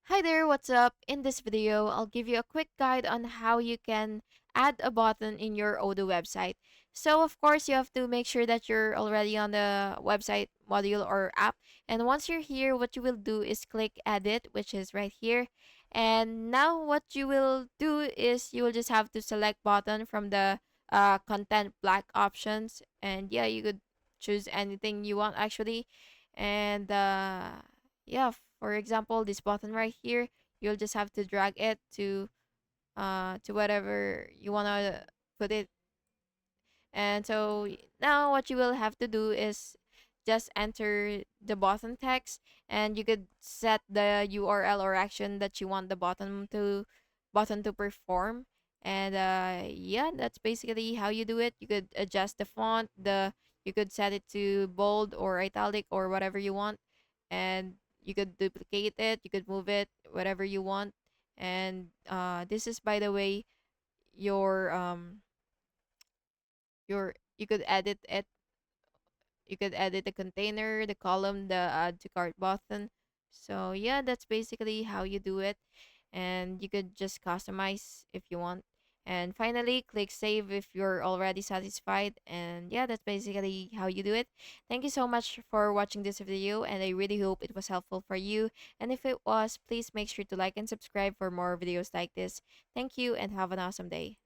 Hi there, what's up? In this video, I'll give you a quick guide on how you can add a button in your Odoo website. So, of course, you have to make sure that you're already on the website module or app. And once you're here, what you will do is click Edit, which is right here. And now, what you will do is you will just have to select button from the content black options. And yeah, you could choose anything you want actually. And yeah, for example, this button right here, you'll just have to drag it to whatever you want to put it. And so now what you will have to do is just enter the button text, and you could set the URL or action that you want the button to perform. And yeah, that's basically how you do it. You could adjust the font, the you could set it to bold or italic or whatever you want, and you could duplicate it, you could move it whatever you want. And this is, by the way, your you could edit it. You could edit the container, the column, the add to cart button. So yeah, that's basically how you do it. And you could just customize if you want. And finally, click save if you're already satisfied. And yeah, that's basically how you do it. Thank you so much for watching this video, and I really hope it was helpful for you. And if it was, please make sure to like and subscribe for more videos like this. Thank you and have an awesome day.